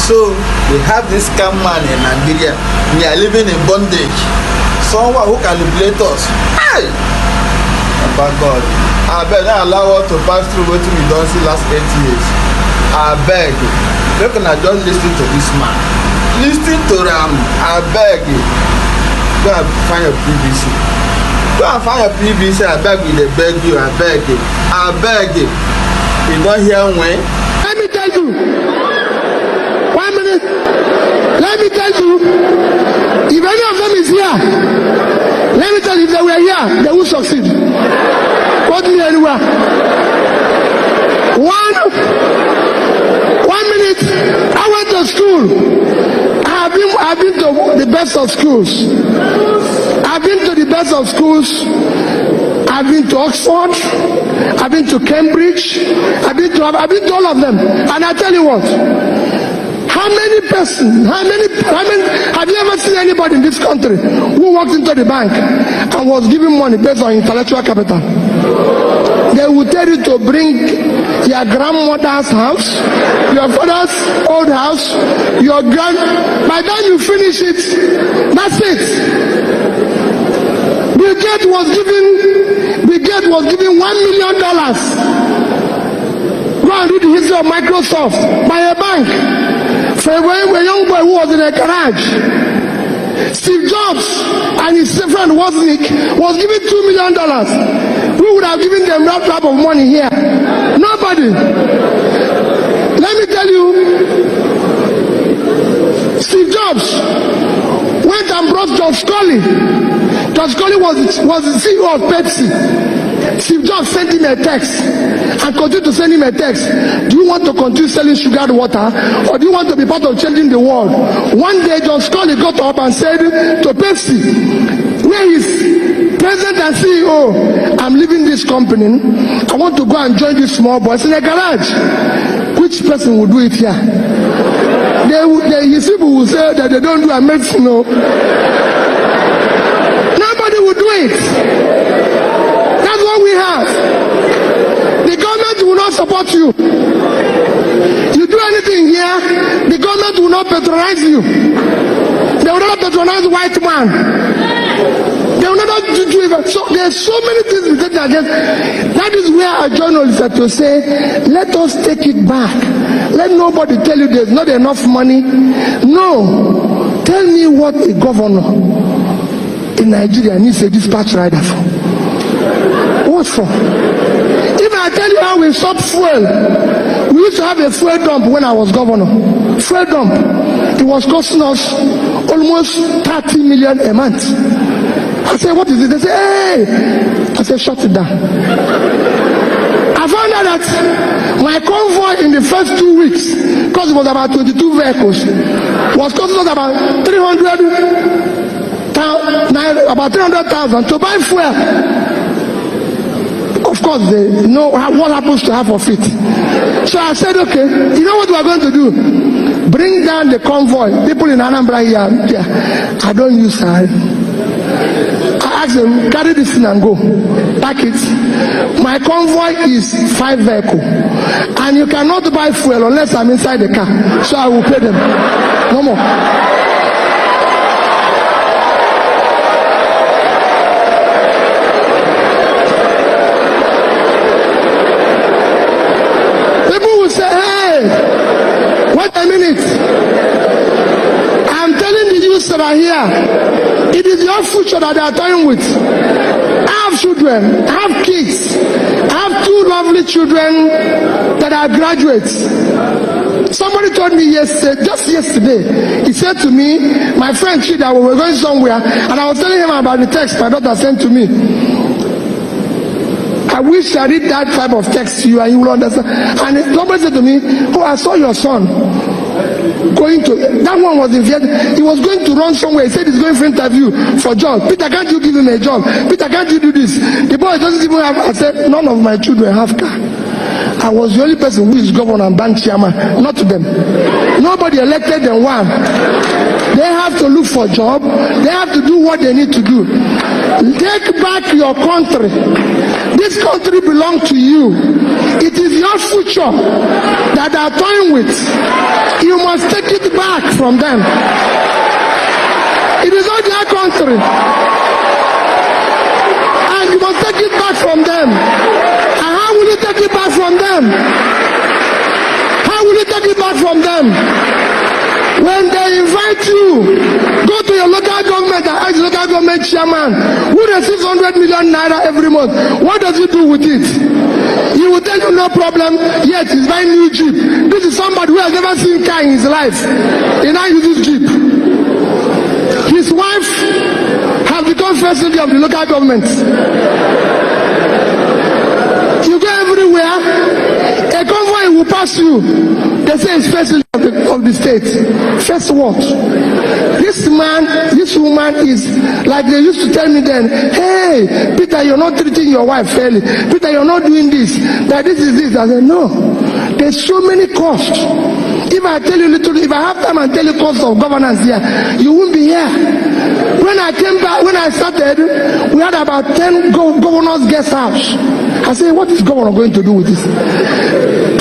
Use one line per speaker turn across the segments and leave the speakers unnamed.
So we have this scam man in Nigeria. We are living in bondage. Someone who can liberate us. Hey! About God. I beg, not allow us to pass through what we don't see last 8 years. I beg. Look, I just listen to this man. Listen to him. I beg. Go and find your PVC. Go and find your PVC. I beg you. They beg you. I beg you. I beg you. You don't hear when?
Let me tell you. 1 minute. Let me tell you. If any of them is here, let me tell you, if they were here, they will succeed. Quote me anywhere. 1 minute. I went to school. I've been to the best of schools. I've been to the best of schools. I've been to Oxford. I've been to Cambridge. I've been to all of them. And I tell you what. How many have you ever seen anybody in this country who walked into the bank and was giving money based on intellectual capital? They will tell you to bring your grandmother's house, your father's old house, by the time you finish it, that's it. Bill Gates was given $1 million. Go and read the history of Microsoft by a bank. For a young boy who was in a garage. Steve Jobs and his friend Wozniak was given $2 million. Who would have given them that type of money here? Nobody. Let me tell you, Steve Jobs went and brought George Scully. George Scully was the CEO of Pepsi. Steve Jobs sent him a text and continued to send him a text. Do you want to continue selling sugared water, or do you want to be part of changing the world? One day, George Scully got up and said to Pepsi, where is President and CEO? I'm leaving this company. I want to go and join these small boys in a garage. Which person will do it here? His people will say that they don't do a medicine. No. Nobody will do it. That's what we have. The government will not support you. You do anything here, the government will not patronize you. They will not patronize white man. They will not do it. So there's so many things we take against. That is where our journalists have to say, let us take it back. Let nobody tell you there's not enough money. No. Tell me what a governor in Nigeria needs a dispatch rider for. What for? If I tell you how we stopped fuel, we used to have a fuel dump when I was governor. Fuel dump. It was costing us almost 30 million a month. I said, what is it? They say, hey! I said, shut it down. I found out that my convoy in the first 2 weeks, because it was about 22 vehicles, was costing us about 300,000 to buy fuel. Of course, they know what happens to half of it. So I said, okay, you know what we are going to do? Bring down the convoy. People in Anambra here, I don't use her. I asked them, carry this thing and go. Pack it. My convoy is 5 vehicles. And you cannot buy fuel unless I'm inside the car. So I will pay them. No more. That are here, it is your future that they are toying with. I have children, I have kids, I have 2 lovely children that are graduates. Somebody told me yesterday, just yesterday, he said to me, my friend Chida, we were going somewhere, and I was telling him about the text my daughter sent to me. I wish I read that type of text to you and you will understand. And somebody said to me, oh, I saw your son going to, that one was in Vietnam. He was going to run somewhere. He said he's going for interview for job. Peter, can't you give him a job? Peter, can't you do this? The boy doesn't even have, I said, none of my children have car. I was the only person who is governor and bank chairman, not them. Nobody elected them. One, they have to look for a job. They have to do what they need to do. Take back your country. This country belongs to you. It is your future that they are toying with. You must take it back from them. It is not their country. And you must take it back from them. And how will you take it back from them? How will you take it back from them? When they invite you, go to your local government and ask the local government chairman who receives 100 million naira every month. What does he do with it? He will tell you no problem, yet he's buying new Jeep. This is somebody who has never seen car in his life. He now uses Jeep. His wife has become first lady of the local government. You go everywhere, a convoy will pass you. They say it's first lady of the state. First what? This man, this woman is like they used to tell me then, hey, Peter, you're not treating your wife fairly. Peter, you're not doing this. That this is this. I said, no. There's so many costs. If I tell you little, if I have time and tell you cost of governance here, you won't be here. When I came back, when I started, we had about 10 governors' guest house. I said, what is governor going to do with this?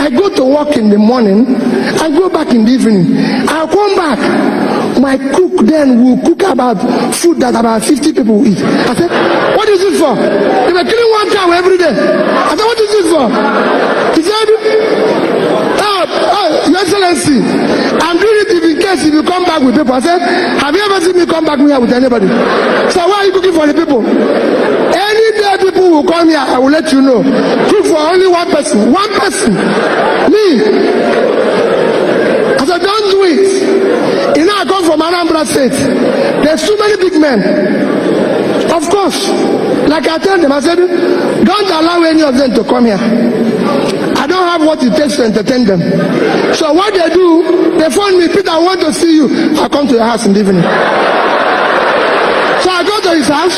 I go to work in the morning, I go back in the evening. I'll come back. My cook then will cook about food that about 50 people will eat. I said, what is this for? They were killing one cow every day. I said, what is this for? He said, Your Excellency, I'm doing it in case if you come back with people. I said, have you ever seen me come back here with anybody? So why are you cooking for the people? Any day people will come here, I will let you know. Cook for only one person. One person. Me. I said, don't do it. You know, I come from Anambra State. There's too many big men. Of course. Like I told them, I said, don't allow any of them to come here. I don't have what it takes to entertain them. So what they do, they phone me, Peter, I want to see you. I come to your house in the evening. So I go to his house,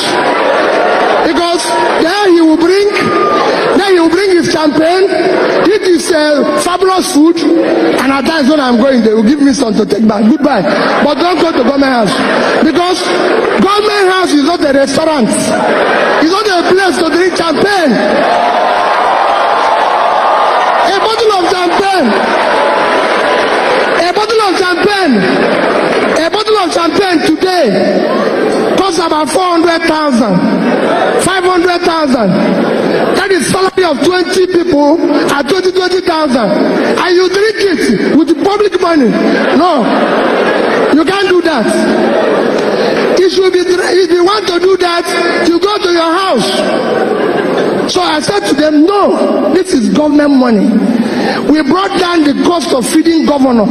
because there he will bring his champagne, eat his fabulous food, and at times when I'm going, they will give me some to take back. Goodbye. But don't go to government house, because government house is not a restaurant. It's not a place to drink champagne. A bottle of champagne today costs about 400,000, 500,000. That is salary of 20 people at 20,000. And you drink it with the public money. No, you can't do that. It should be, if you want to do that, you go to your house. So I said to them, no, this is government money. We brought down the cost of feeding governor.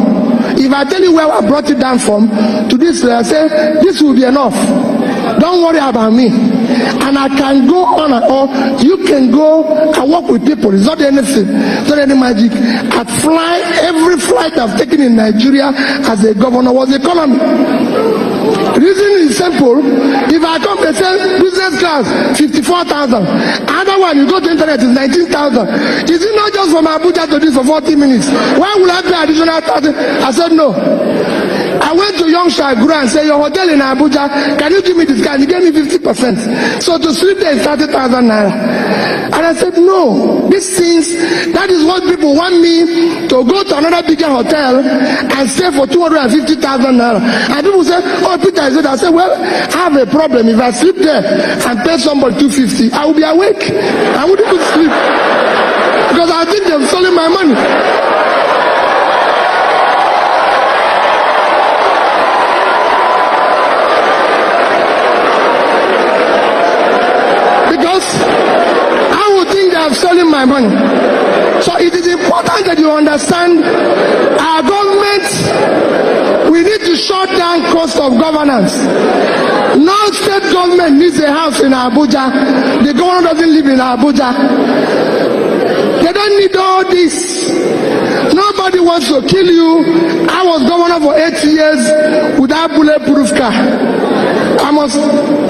If I tell you where I brought it down from, to this, I say, this will be enough. Don't worry about me. And I can go on and on. You can go and work with people. It's not anything. It's not any magic. Every flight I've taken in Nigeria as a governor was economy. The reason is simple. If I come and say business class, 54,000. Another one, you go to internet, is 19,000. Is it not just from Abuja to this for 40 minutes? Why would I pay additional 1,000? I said no. I went to Young Shagura and said, your hotel in Abuja, can you give me this guy? He gave me 50%. So to sleep there is 30,000 naira. And I said, no, these things, that is what people want me to go to another bigger hotel and stay for 250,000 naira. And people say, oh, Peter, is it? I said, well, I have a problem. If I sleep there and pay somebody 250, I will be awake. I wouldn't even sleep. Because I think they've stolen my money. Selling my money. So it is important that you understand our government, we need to shut down cost of governance. No state government needs a house in Abuja. The governor doesn't live in Abuja. They don't need all this. Nobody wants to kill you. I was governor for 8 years without bulletproof car. I'm must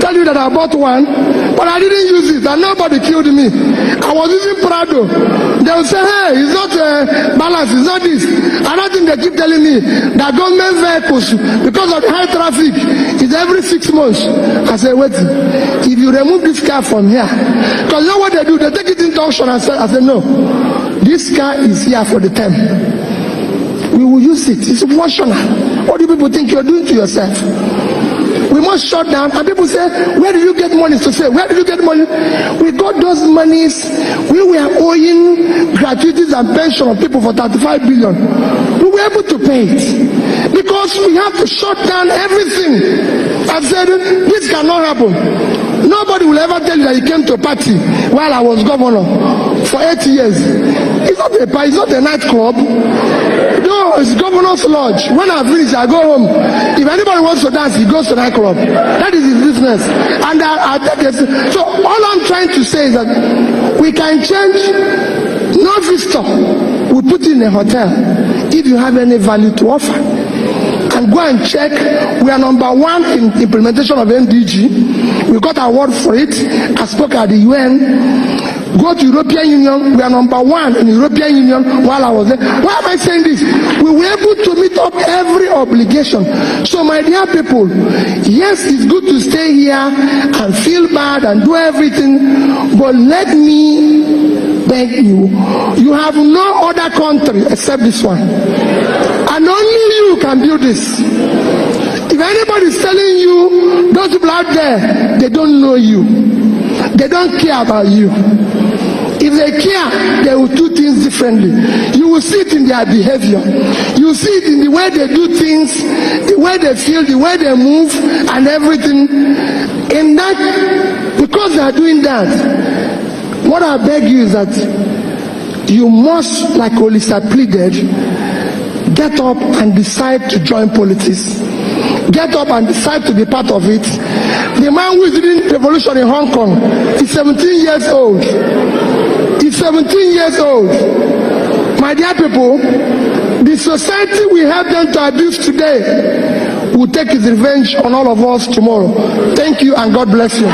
tell you that I bought one, but I didn't use it, and nobody killed me. I was using Prado. They will say, hey, it's not balance, it's not this. Another thing they keep telling me, that government vehicles, because of the high traffic, is every 6 months. I say, wait, if you remove this car from here, because you know what they do? They take it into auction and say, I say, no, this car is here for the term. We will use it. It's functional. What do people think you're doing to yourself? We must shut down. And people say, where did you get money? To say, where did you get money? We got those monies. We were owing gratuities and pension of people for 35 billion. We were able to pay it. Because we have to shut down everything. I've said, this cannot happen. Nobody will ever tell you that he came to a party while I was governor for 8 years. It's not a party, it's not a nightclub. No, it's governor's lodge. When I finish, I go home. If anybody wants to dance, he goes to nightclub. That is his business. And I take it. So all I'm trying to say is that we can change. No visitor we put in a hotel if you have any value to offer. And go and check. We are number 1 in implementation of MDG. We got award for it. I spoke at the UN. Go to European Union. We are number 1 in European Union while I was there. Why am I saying this? We were able to meet up every obligation. So my dear people, yes, it's good to stay here and feel bad and do everything, but let me beg you, you have no other country except this one. And only you can do this. If anybody is telling you, those people out there, they don't know you. They don't care about you. If they care, they will do things differently. You will see it in their behavior. You will see it in the way they do things, the way they feel, the way they move, and everything. In that, because they are doing that, what I beg you is that you must, like Olisa pleaded, get up and decide to join politics. Get up and decide to be part of it. The man who is leading the revolution in Hong Kong is 17 years old. He's 17 years old. My dear people, the society we help them to abuse today will take its revenge on all of us tomorrow. Thank you and God bless you.